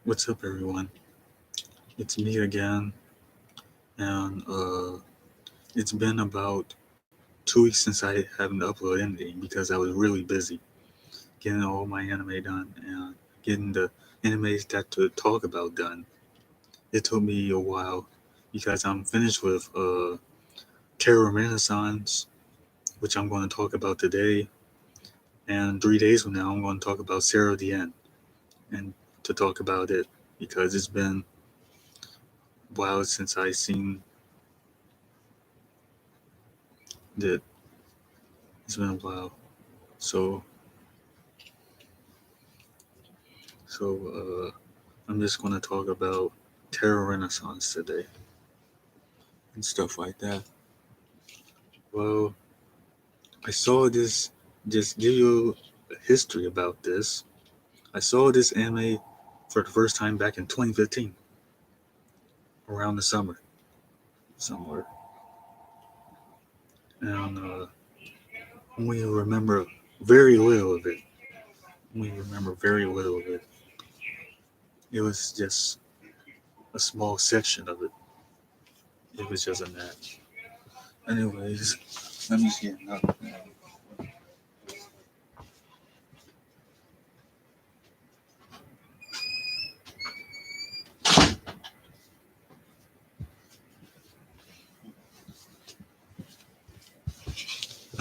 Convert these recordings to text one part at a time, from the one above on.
What's up, everyone? It's me again, and it's been about 2 weeks since I haven't uploaded anything because I was really busy getting all my anime done and getting the animes that to talk about done. It took me a while because I'm finished with Terror Renaissance, which I'm going to talk about today, and 3 days from now I'm going to talk about Sarah the End, and to talk about it because it's been a while since I seen that. It's been a while. So so I'm just going to talk about Terror Renaissance today and stuff like that. Well, I saw this. Just give you a history about this. I saw this anime for the first time back in 2015, around the summer, somewhere, and only remember very little of it. Only remember very little of it. It was just a small section of it. It was just a match. Anyways, let me see another.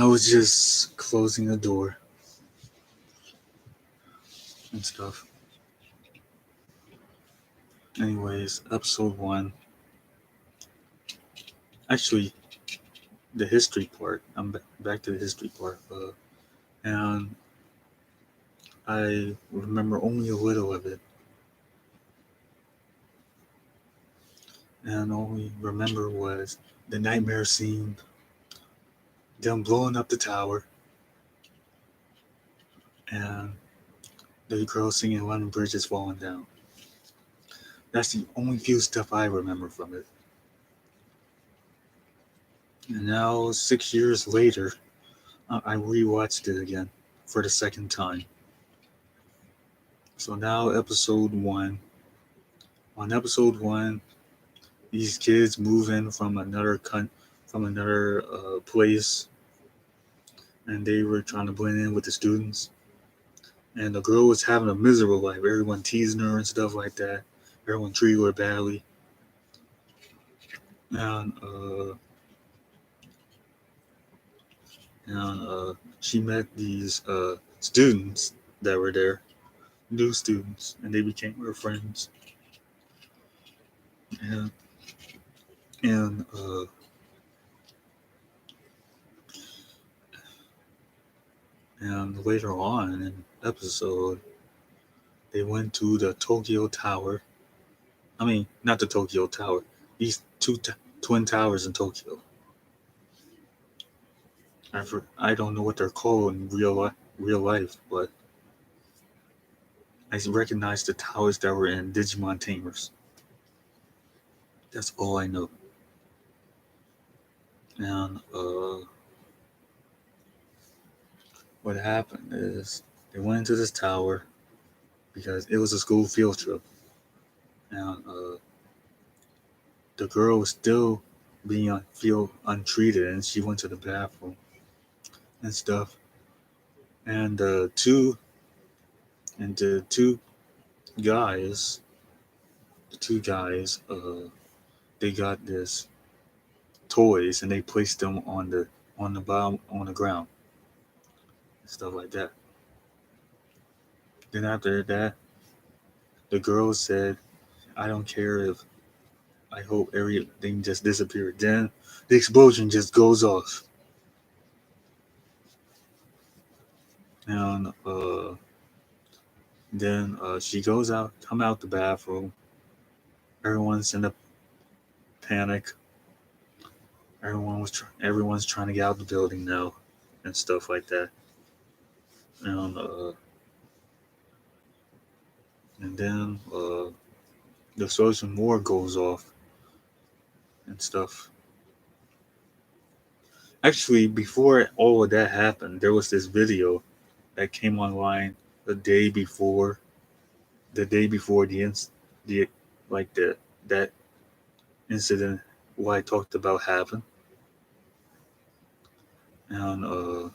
I was just closing the door and stuff. Anyways, episode one. Actually, the history part. I'm back to the history part. And I remember only a little of it. And only remember was the nightmare scene, them blowing up the tower, and the girl singing London Bridge is falling down. That's the only few stuff I remember from it. And now, 6 years later, I rewatched it again for the second time. So now, episode one. On episode one, these kids move in from another place, and they were trying to blend in with the students. And the girl was having a miserable life. Everyone teasing her and stuff like that. Everyone treated her badly. And she met these students that were there, new students, and they became her friends. And and and later on in the episode, they went to the Tokyo Tower. I mean, not the Tokyo Tower. These twin towers in Tokyo. I don't know what they're called in real life, but I recognize the towers that were in Digimon Tamers. That's all I know. And what happened is they went into this tower because it was a school field trip, and the girl was still being feel untreated, and she went to the bathroom and stuff. And the guys, the two guys, they got this toys and they placed them on the bottom on the ground, stuff like that. Then after that, the girl said, "I don't care if I hope everything just disappeared." Then the explosion just goes off, and then she come out the bathroom. Everyone's in a panic. Everyone's trying to get out the building now, and stuff like that. And then the explosion more goes off and stuff. Actually, before all of that happened, there was this video that came online the day before the the like that incident what I talked about happened, and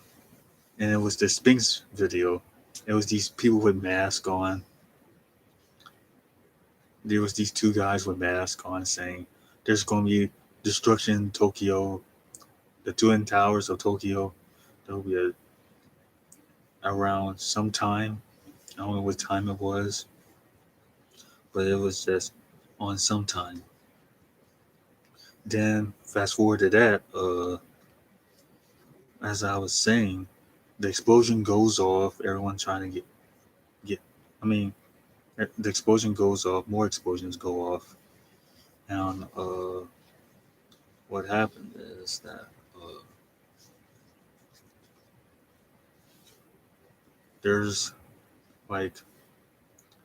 it was the Sphinx video. It was these people with masks on. There was these two guys with masks on saying there's going to be destruction in Tokyo, the twin towers of Tokyo. There'll be around some time. I don't know what time it was, but it was just on some time. Then fast forward to that, as I was saying, the explosion goes off. Everyone trying to get. I mean, the explosion goes off. More explosions go off, and what happened is that there's like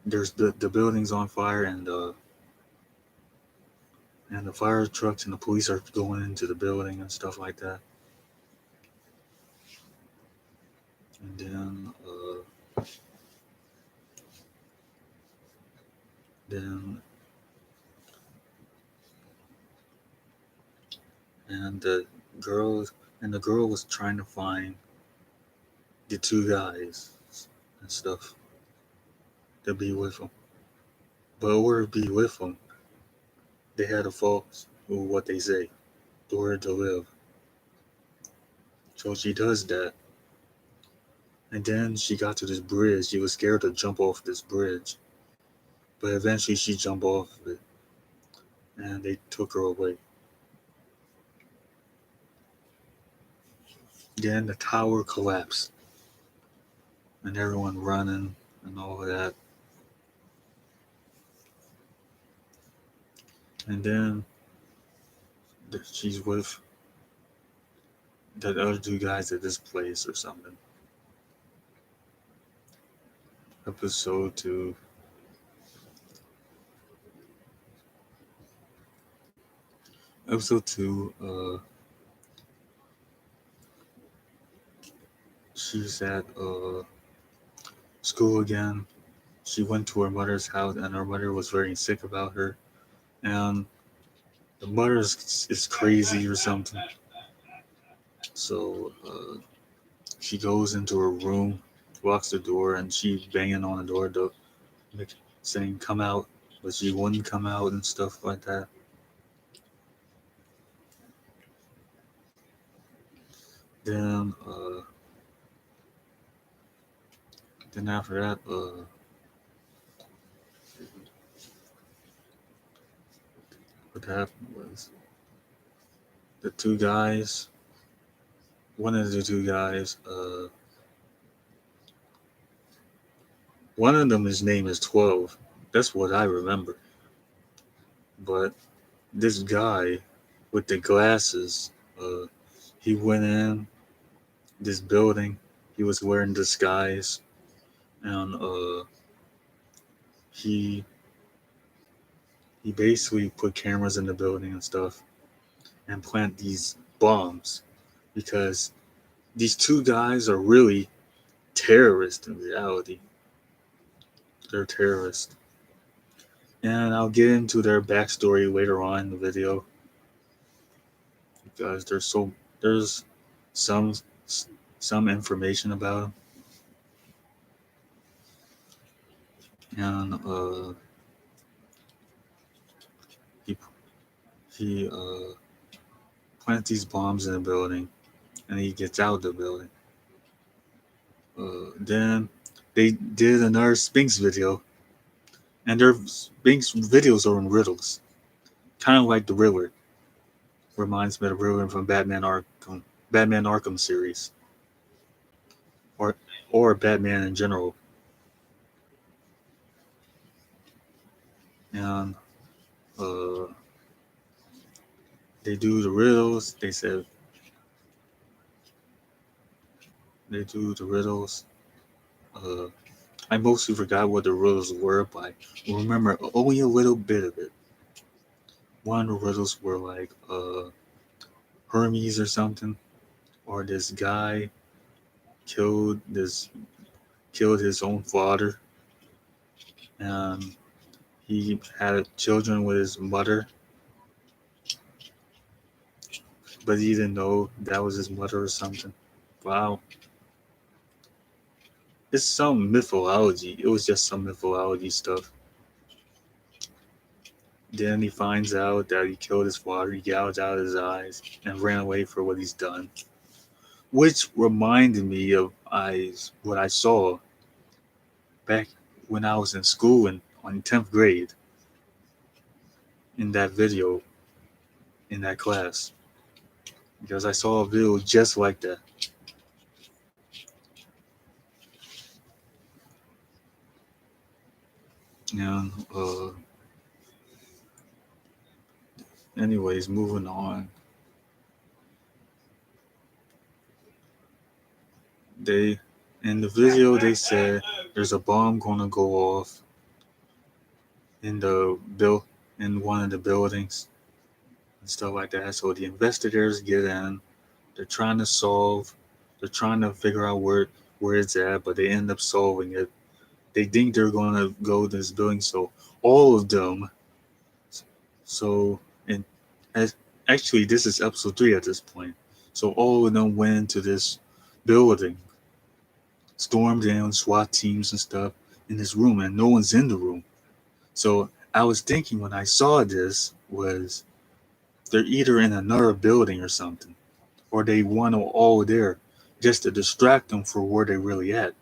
there's the buildings on fire, and the fire trucks and the police are going into the building and stuff like that. And then and girls the girl was trying to find the two guys and stuff to be with them. But in order to be with them, they had to follow what they say in order to live. So she does that. And then she got to this bridge. She was scared to jump off this bridge. But eventually she jumped off of it. And they took her away. Then the tower collapsed. And everyone running and all of that. And then she's with the other two guys at this place or something. Episode 2. Episode 2, she's at school again. She went to her mother's house, and her mother was very sick about her. And the mother is crazy or something. So she goes into her room, locks the door, and she's banging on the door, saying, "Come out." But she wouldn't come out and stuff like that. Then, after that, what happened was the two guys. One of the two guys. One of them, his name is 12. That's what I remember. But this guy with the glasses, he went in this building. He was wearing disguise, and he he basically put cameras in the building and stuff, and plant these bombs because these two guys are really terrorists in reality. They're terrorists, and I'll get into their backstory later on in the video because there's some some information about them, and he plants these bombs in the building, and he gets out of the building. Then they did another Sphinx video, and their Sphinx videos are in riddles, kind of like the Riddler. Reminds me of the Riddler from Batman Arkham series, or Batman in general. And uh, they do the riddles. They said they do the riddles. Uh, I mostly forgot what the riddles were, but I remember only a little bit of it. One of the riddles were like Hermes or something, or this guy killed his own father, and he had children with his mother, but he didn't know that was his mother or something. Wow. It's some mythology. It was just some mythology stuff. Then he finds out that he killed his father, he gouged out his eyes, and ran away for what he's done. Which reminded me of what I saw back when I was in school and on 10th grade in that video in that class. Because I saw a video just like that. And anyways, moving on. They in the video they said there's a bomb gonna go off in the bill in one of the buildings and stuff like that. So the investigators get in. They're trying to solve. They're trying to figure out where it's at, but they end up solving it. They think they're gonna go to this building, so all of them. So and as actually this is episode 3 at this point. So all of them went into this building, stormed in SWAT teams and stuff in this room, and no one's in the room. So I was thinking when I saw this was they're either in another building or something, or they want them all there just to distract them for where they're really at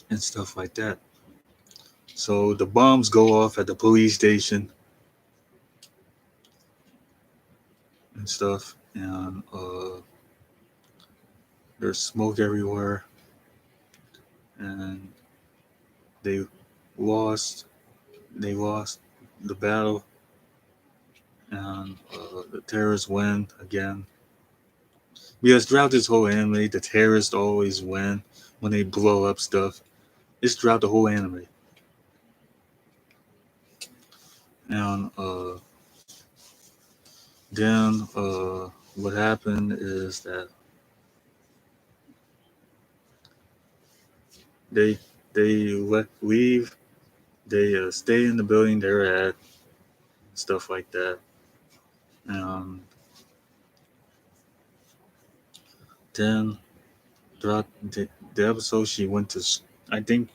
and stuff like that. So the bombs go off at the police station and stuff, and there's smoke everywhere, and they lost. They lost the battle, and the terrorists win again. Because throughout this whole anime, the terrorists always win when they blow up stuff. It's throughout the whole anime. And then what happened is that they leave. They stay in the building they're at, stuff like that. Um, then throughout the episode, she went to. I think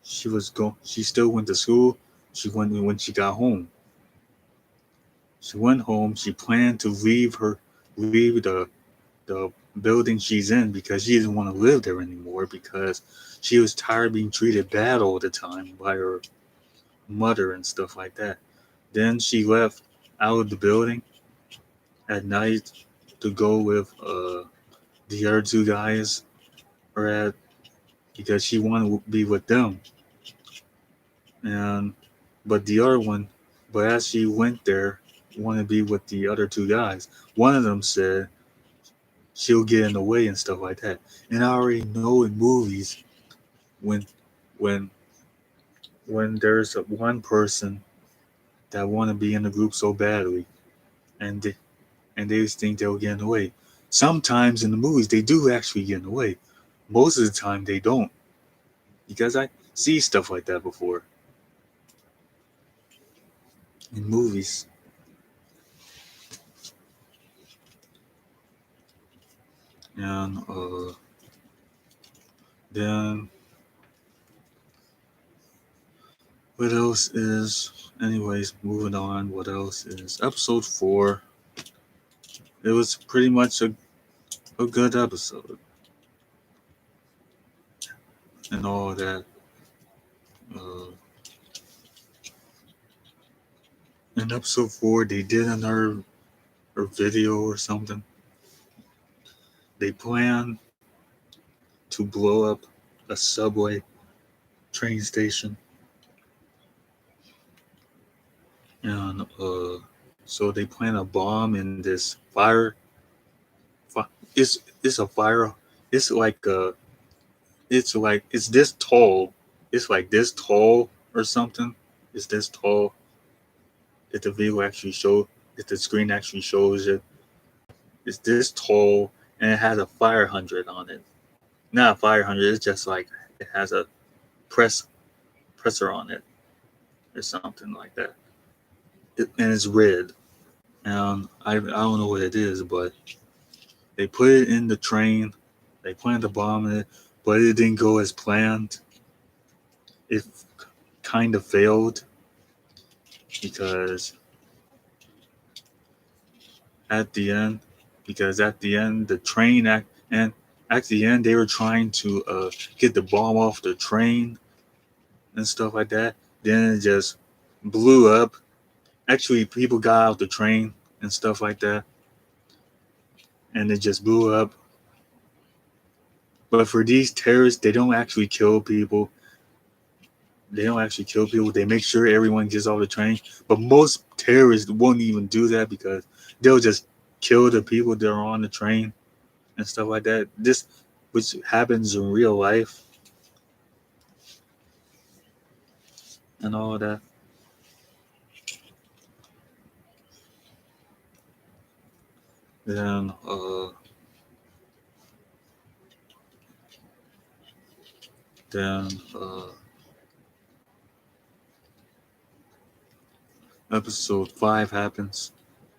she was go. She still went to school. She went when she got home. She went home. She planned to leave the building she's in because she didn't want to live there anymore because she was tired of being treated bad all the time by her mother and stuff like that. Then she left out of the building at night to go with the other two guys or at because she wanted to be with them. And but the other one, but as she went there, wanted to be with the other two guys. One of them said she'll get in the way and stuff like that. And I already know in movies when when there's one person that want to be in the group so badly, and they just think they'll get in the way. Sometimes in the movies they do actually get in the way. Most of the time they don't, because I see stuff like that before in movies. And then what else is? Anyways, moving on. What else is episode 4? It was pretty much a good episode and all that. Uh, in episode 4, they did another video or something. They plan to blow up a subway train station, and so they plant a bomb in this fire. It's a fire. It's like it's this tall. It's like this tall or something. It's this tall. If the video actually show, if the screen actually shows it, it's this tall and it has a fire hydrant on it. Not a fire hydrant. It's just like it has a press presser on it or something like that. And it's red. And I don't know what it is, but they put it in the train. They planted the bomb in it, but it didn't go as planned. It kind of failed because at the end, the train and at the end they were trying to get the bomb off the train and stuff like that. Then it just blew up. Actually, people got out the train and stuff like that, and it just blew up. But for these terrorists, they don't actually kill people. They don't actually kill people. They make sure everyone gets off the train. But most terrorists won't even do that because they'll just kill the people that are on the train and stuff like that. This, which happens in real life and all of that. Then, then, episode 5 happens.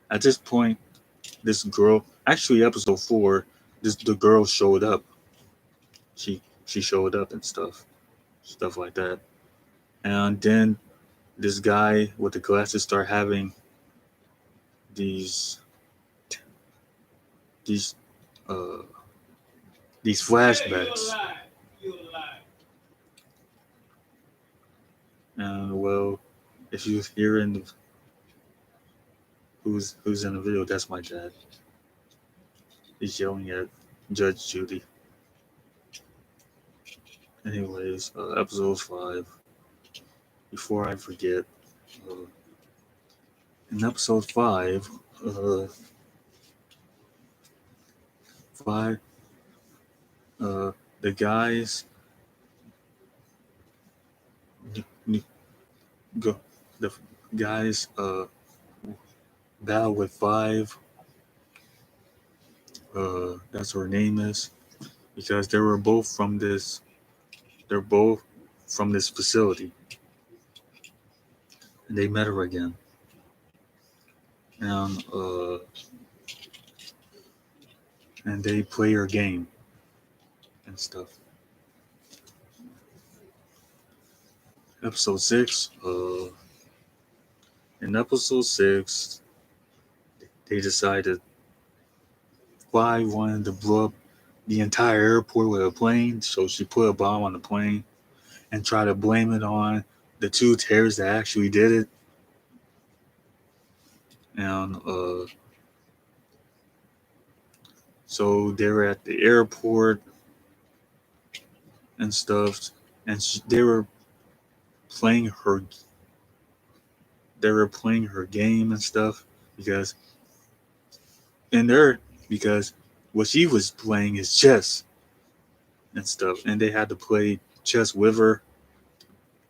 At this point, this girl, actually, episode 4, the girl showed up. She showed up and stuff like that. And then this guy with the glasses start having these these uh these flashbacks. And well, if you hear in who's in the video, that's my dad. He's yelling at Judge Judy. Anyways, episode 5. Before I forget, uh, in episode 5, uh, 5, the guys go, the guys battle with 5. That's what her name is, because they were both from this. They're both from this facility, and they met her again. And they play her game and stuff. Episode 6. In episode 6, they decided 5 wanted to blow up the entire airport with a plane, so she put a bomb on the plane and try to blame it on the 2 terrorists that actually did it. And so they were at the airport and stuff, and they were playing her game and stuff because what she was playing is chess and stuff, and they had to play chess with her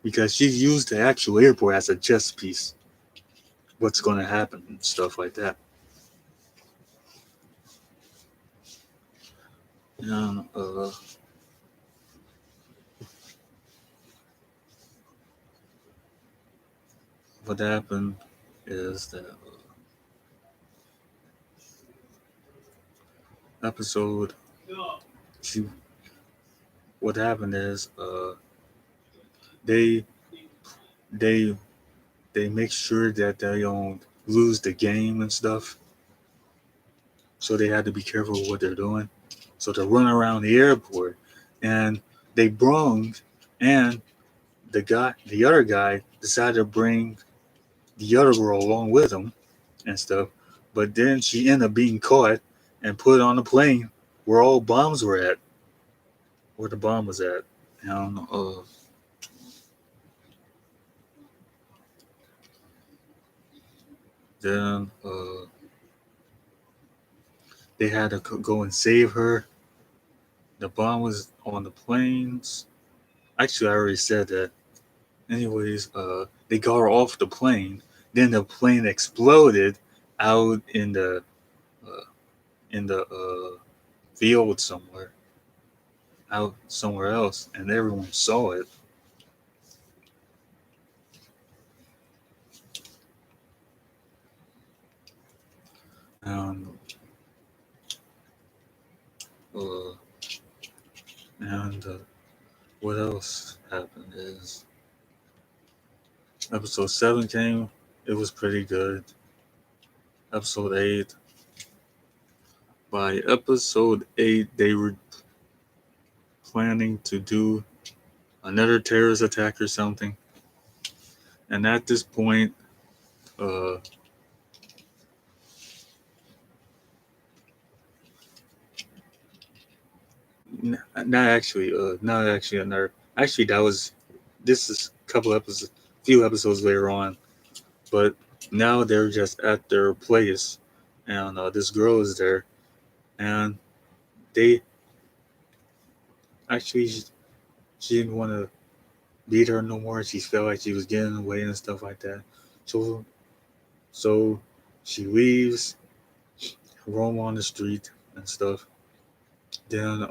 because she used the actual airport as a chess piece. What's going to happen and stuff like that. And what happened is that episode what happened is they make sure that they don't lose the game and stuff, so they had to be careful with what they're doing. So to run around the airport, and they brung, and the other guy decided to bring the other girl along with him and stuff, but then she ended up being caught and put on a plane where all bombs were at, where the bomb was at. And then they had to go and save her. The bomb was on the planes. Actually, I already said that. Anyways, they got her off the plane. Then the plane exploded out in the field somewhere, out somewhere else, and everyone saw it. And what else happened is episode 7 came. It was pretty good. Episode 8. By episode 8, they were planning to do another terrorist attack or something. And at this point, uh, not actually another. Actually, that was this is a couple episodes, few episodes later on. But now they're just at their place, and this girl is there, and they actually she didn't want to beat her no more. She felt like she was getting away and stuff like that. So so she leaves, roam on the street and stuff. Then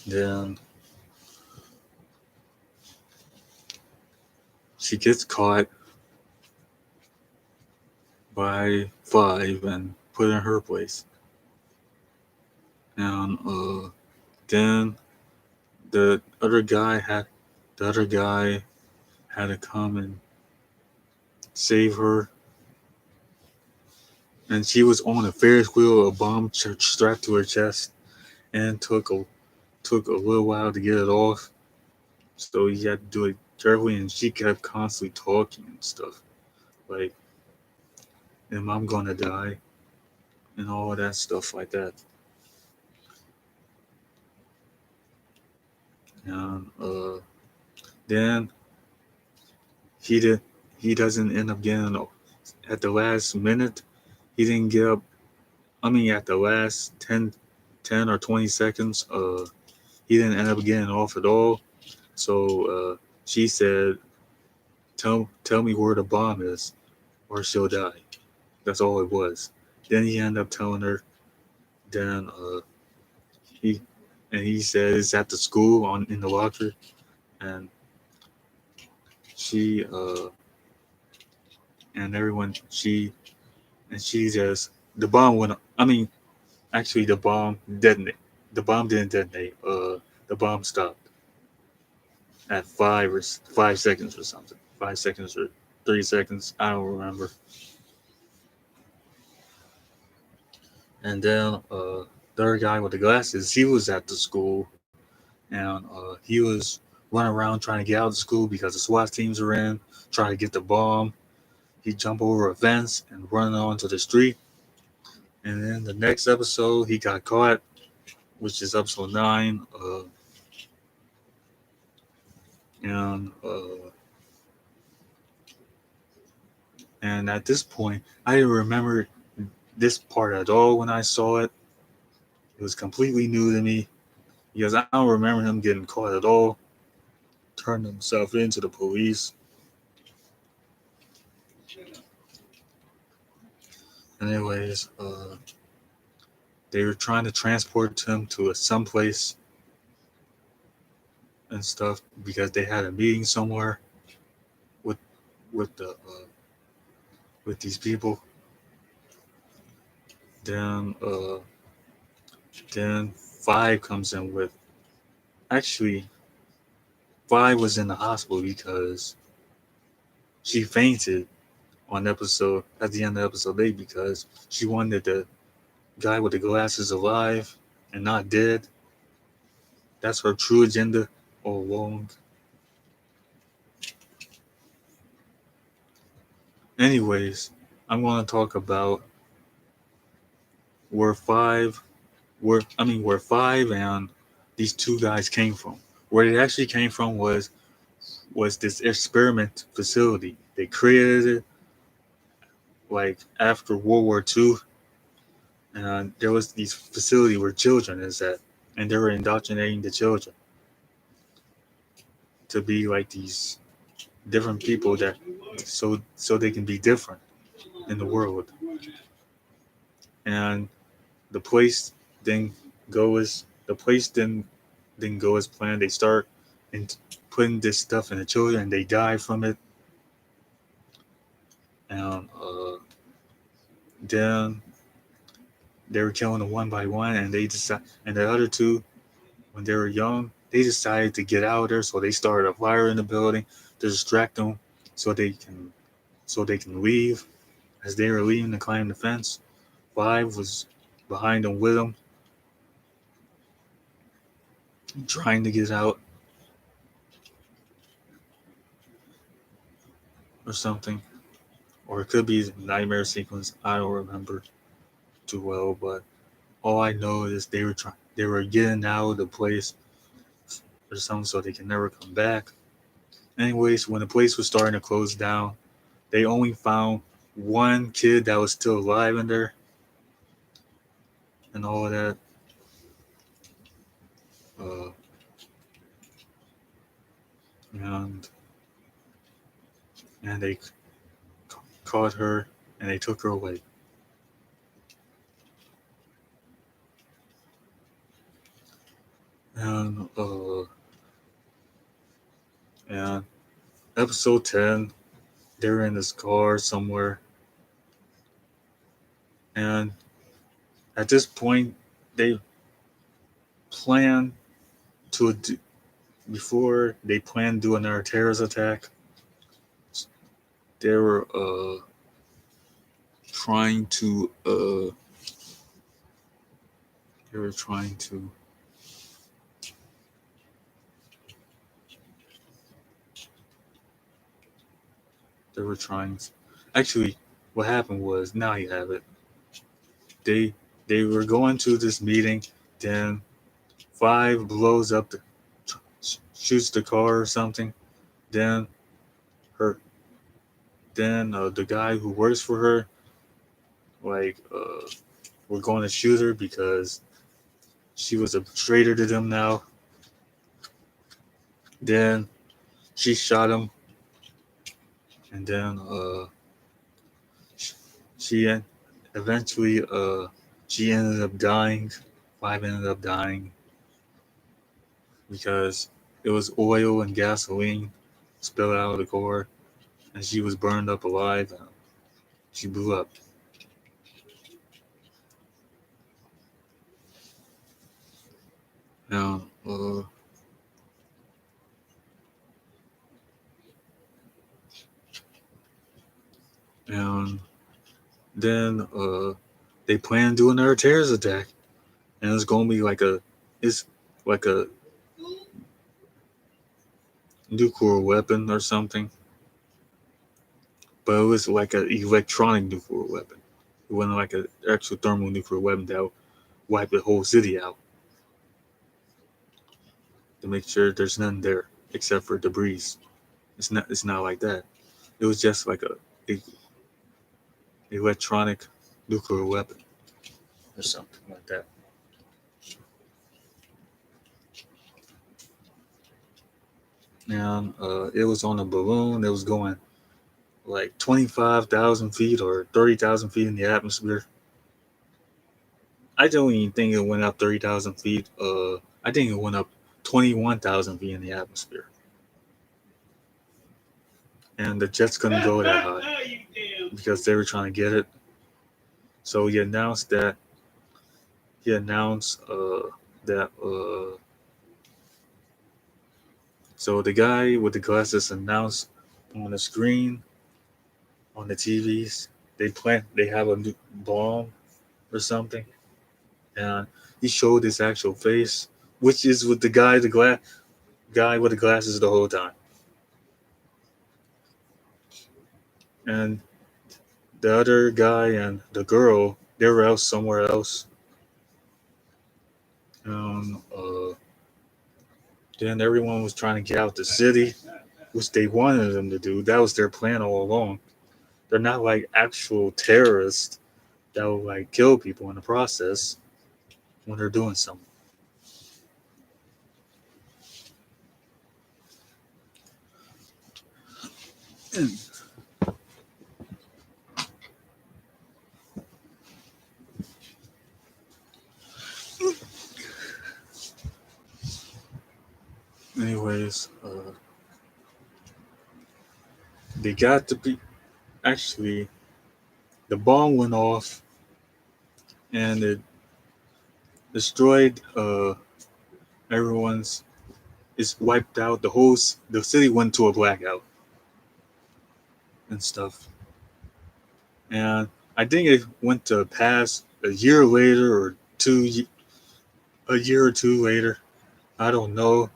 then she gets caught by Five and put in her place. And then the other guy had the other guy had to come and save her. And she was on a Ferris wheel, a bomb strapped to her chest, and took a little while to get it off. So you had to do it carefully, and she kept constantly talking and stuff like, "Am I gonna die?" and all of that stuff like that. And then he did he doesn't end up getting at the last minute. He didn't get up. I mean, at the last 10 or 20 seconds, he didn't end up getting off at all. So she said, tell me where the bomb is, or she'll die." That's all it was. Then he ended up telling her. Then he he said it's at the school on in the locker, and she and everyone she just the bomb went. I mean, actually, the bomb detonate. The bomb didn't detonate. The bomb stopped at 5 seconds or something. 5 seconds or 3 seconds. I don't remember. And then the other guy with the glasses, he was at the school, and he was running around trying to get out of the school because the SWAT teams are in, trying to get the bomb. He jumped over a fence and run onto the street. And then the next episode, he got caught, which is episode 9. And and at this point, I didn't remember this part at all when I saw it. It was completely new to me because I don't remember him getting caught at all. Turned himself into the police. Anyways, they were trying to transport him to someplace and stuff because they had a meeting somewhere with with the with these people. Then then Five comes in with actually Five was in the hospital because she fainted on episode at the end of episode 8 because she wanted the guy with the glasses alive and not dead. That's her true agenda all along. Anyways, I'm going to talk about where Five, where Five and these two guys came from. Where it actually came from was this experiment facility. They created it like after World War II, and there was this facility where children is at, and they were indoctrinating the children to be like these different people that so they can be different in the world. And the place didn't the place didn't go as planned. They start and putting this stuff in the children, and they die from it. And then they were killing them one by one, and and the other two, when they were young, they decided to get out of there, so they started a fire in the building to distract them, so they can leave. As they were leaving to climb the fence, Five was behind them with them, trying to get out or something. Or it could be a nightmare sequence. I don't remember too well, but all I know is they were getting out of the place or something, so they can never come back. Anyways, when the place was starting to close down, they only found one kid that was still alive in there and all of that. Uh, and and they caught her and they took her away. And and episode 10, they're in this car somewhere, and at this point, they plan to do, before they planned to do another terrorist attack. They were trying to they were trying to they were trying to, actually what happened was, now you have it. They they were going to this meeting, then Five blows up shoots the car or something. Then her then the guy who works for her, like we're going to shoot her because she was a traitor to them now. Then she shot him, and then she eventually she ended up dying. Five ended up dying because it was oil and gasoline spilled out of the car, and she was burned up alive. And she blew up. Now, and then they plan to do another terrorist attack, and it's like a nuclear weapon or something, but it was like an electronic nuclear weapon. It wasn't like an actual thermal nuclear weapon that would wipe the whole city out to make sure there's nothing there except for debris. It's not like that. It was just like a electronic nuclear weapon or something like that. And it was on a balloon that was going like 25,000 feet or 30,000 feet in the atmosphere. I don't even think it went up 30,000 feet. I think it went up 21,000 feet in the atmosphere. And the jets couldn't go that high because they were trying to get it. So he announced that so the guy with the glasses announced on the screen on the TVs they have a new bomb or something, and he showed his actual face, which is with the guy with the glasses the whole time, and the other guy and the girl they were else somewhere else. Then everyone was trying to get out the city, which they wanted them to do. That was their plan all along. They're not like actual terrorists that will like kill people in the process when they're doing something. Anyways, they got to be actually the bomb went off and it destroyed everyone's. It's wiped out the city went to a blackout and stuff. And I think it went to pass a year later or a year or two later. I don't know.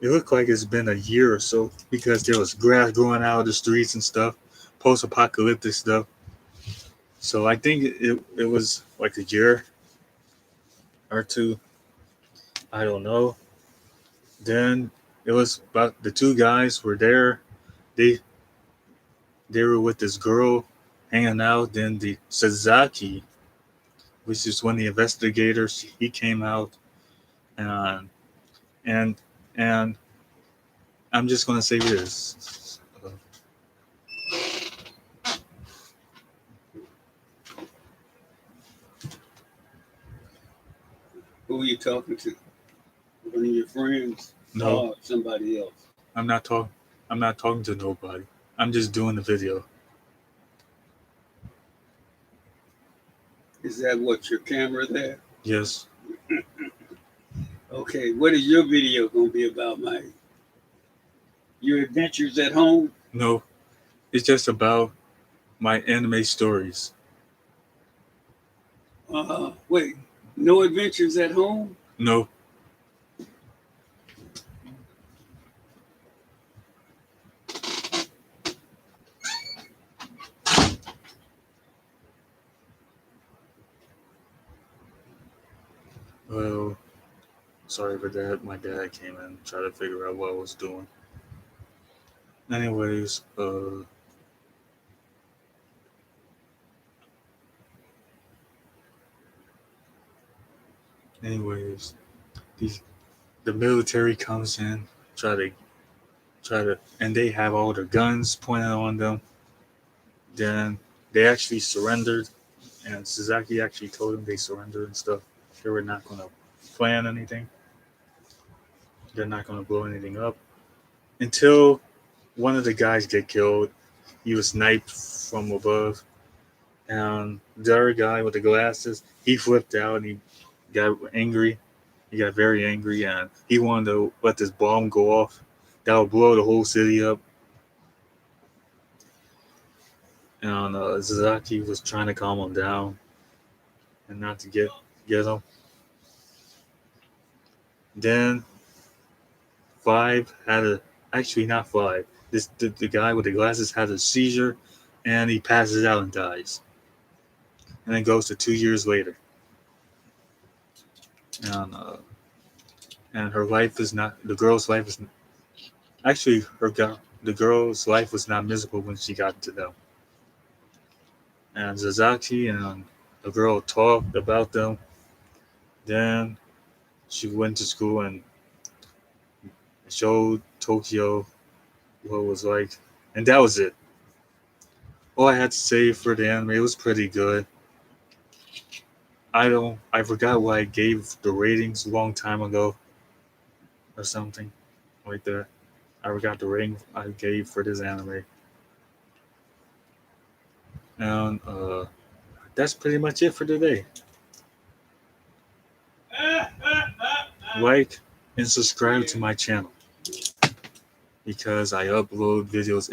It looked like it's been a year or so because there was grass growing out of the streets and stuff, post-apocalyptic stuff. So I think it was like a year or two. I don't know. Then it was about the two guys were there. They they were with this girl hanging out. Then the Sasaki, which is one of the investigators, he came out and and and I'm just gonna say this. Who are you talking to? One of your friends? No, Or somebody else? I'm not talking. I'm not talking to nobody. I'm just doing the video. Is that what your camera there? Yes. Okay, what is your video gonna be about, Mike? Your adventures at home? No, it's just about my anime stories. Wait, no adventures at home? No. Well, sorry for that. My dad came in, tried to figure out what I was doing. Anyways, anyways, these the military comes in, try to and they have all their guns pointed on them. Then they actually surrendered, and Sasaki actually told them they surrendered and stuff. They were not going to plan anything. They're not going to blow anything up until one of the guys get killed. He was sniped from above, and the other guy with the glasses, he flipped out and he got angry. He got very angry, and he wanted to let this bomb go off that would blow the whole city up. And Sasaki was trying to calm him down and not to get him. Then Five had a actually not Five. The guy with the glasses had a seizure, and he passes out and dies. And then goes to 2 years later, and her life is not the girl's life is actually the girl's life was not miserable when she got to them. And Sasaki and the girl talked about them. Then she went to school and showed Tokyo what it was like, and that was it. All I had to say for the anime, it was pretty good. I forgot what I gave the ratings a long time ago or something like that. I forgot the rating I gave for this anime. And that's pretty much it for today. Like and subscribe to my channel because I upload videos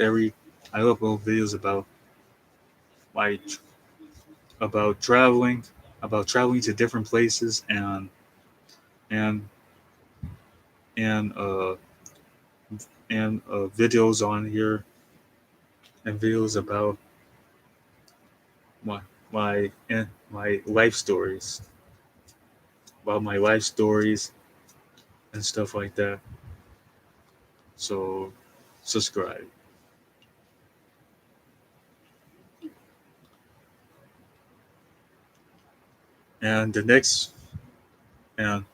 my about traveling, to different places and and videos on here and videos about my my life stories, and stuff like that. So subscribe. And the next and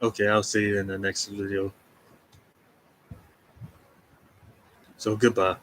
okay, I'll see you in the next video. So goodbye.